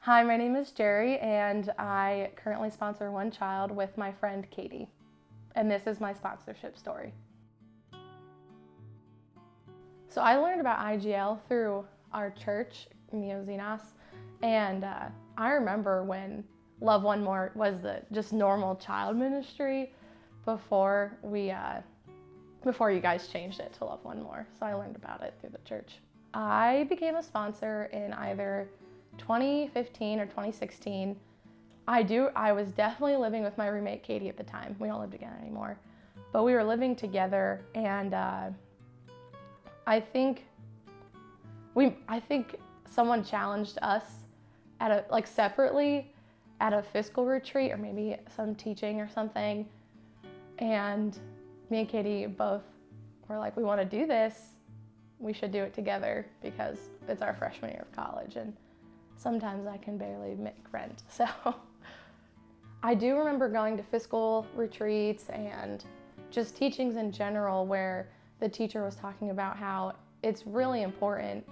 Hi, my name is Jeri, and I currently sponsor one child with my friend Katie. And this is my sponsorship story. So I learned about IGL through our church, Neozenos, and I remember when Love One More was the just normal child ministry before you guys changed it to Love One More. So I learned about it through the church. I became a sponsor in either 2015 or 2016. I was definitely living with my roommate Katie at the time. We don't live together anymore, but we were living together, and I think someone challenged us separately at a fiscal retreat or maybe some teaching or something, and me and Katie both were like, we want to do this. We should do it together because it's our freshman year of college, and sometimes I can barely make rent. So I do remember going to fiscal retreats and just teachings in general where the teacher was talking about how it's really important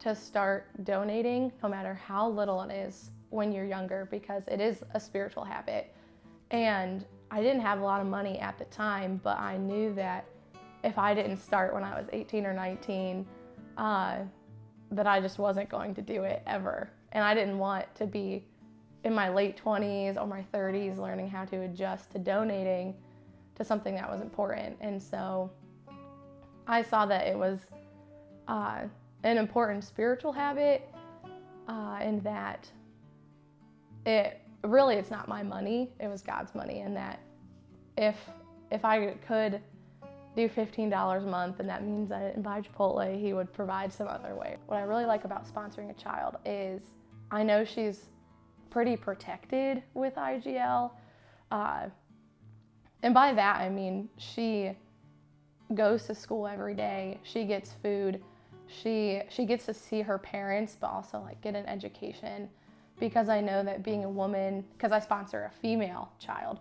to start donating, no matter how little it is, when you're younger, because it is a spiritual habit. And I didn't have a lot of money at the time, but I knew that if I didn't start when I was 18 or 19, that I just wasn't going to do it ever. And I didn't want to be in my late 20s or my 30s learning how to adjust to donating to something that was important. And so I saw that it was an important spiritual habit, and that it's not my money, it was God's money, and that if I could do $15 a month, and that means I didn't buy Chipotle, He would provide some other way. What I really like about sponsoring a child is I know she's pretty protected with IGL, and by that I mean she goes to school every day, she gets food, she gets to see her parents, but also get an education, because I know that being a woman, because I sponsor a female child,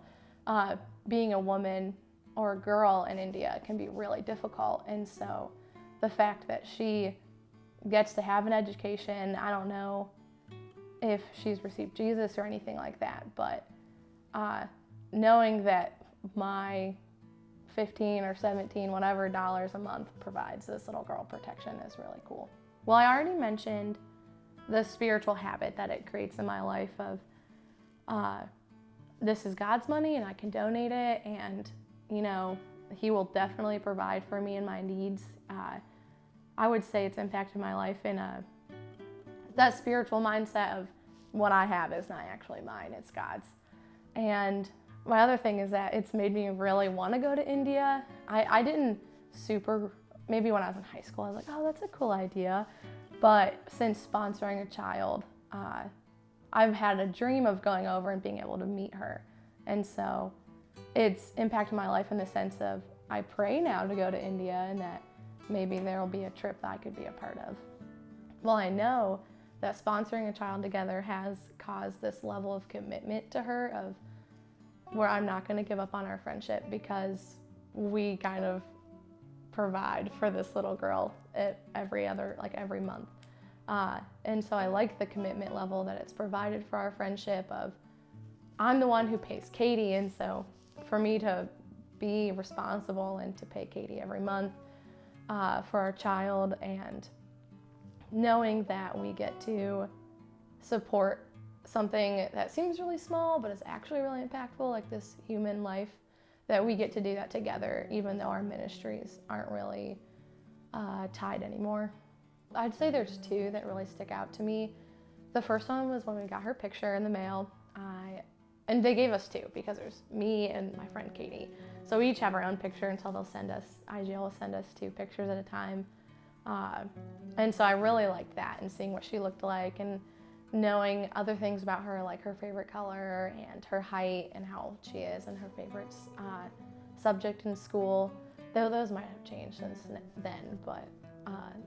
being a woman or a girl in India can be really difficult. And so the fact that she gets to have an education, I don't know if she's received Jesus or anything like that, but knowing that my 15 or 17 whatever dollars a month provides this little girl protection is really cool. Well, I already mentioned the spiritual habit that it creates in my life of this is God's money and I can donate it, and He will definitely provide for me and my needs. I would say it's impacted my life in that spiritual mindset of what I have is not actually mine, it's God's. And my other thing is that it's made me really want to go to India. I didn't maybe when I was in high school, I was like, oh, that's a cool idea. But since sponsoring a child, I've had a dream of going over and being able to meet her. And so it's impacted my life in the sense of I pray now to go to India, and that maybe there will be a trip that I could be a part of. Well, I know that sponsoring a child together has caused this level of commitment to her of where I'm not going to give up on our friendship, because we kind of provide for this little girl every month. And so I like the commitment level that it's provided for our friendship of I'm the one who pays Katie, and so for me to be responsible and to pay Katie every month for our child, and knowing that we get to support something that seems really small but is actually really impactful, like this human life, that we get to do that together even though our ministries aren't really tied anymore. I'd say there's two that really stick out to me. The first one was when we got her picture in the mail. And they gave us two because there's me and my friend Katie. So we each have our own picture until IGL will send us two pictures at a time. And so I really liked that, and seeing what she looked like and knowing other things about her, like her favorite color and her height and how old she is and her favorite subject in school. Though those might have changed since then, but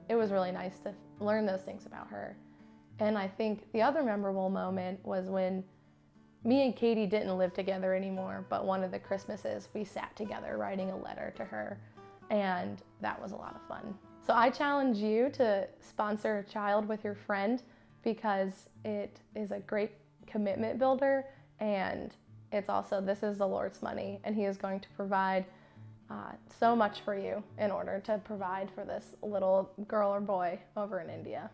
it was really nice to learn those things about her. And I think the other memorable moment was when me and Katie didn't live together anymore, but one of the Christmases we sat together writing a letter to her, and that was a lot of fun. So I challenge you to sponsor a child with your friend because it is a great commitment builder, and it's also, this is the Lord's money, and He is going to provide so much for you in order to provide for this little girl or boy over in India.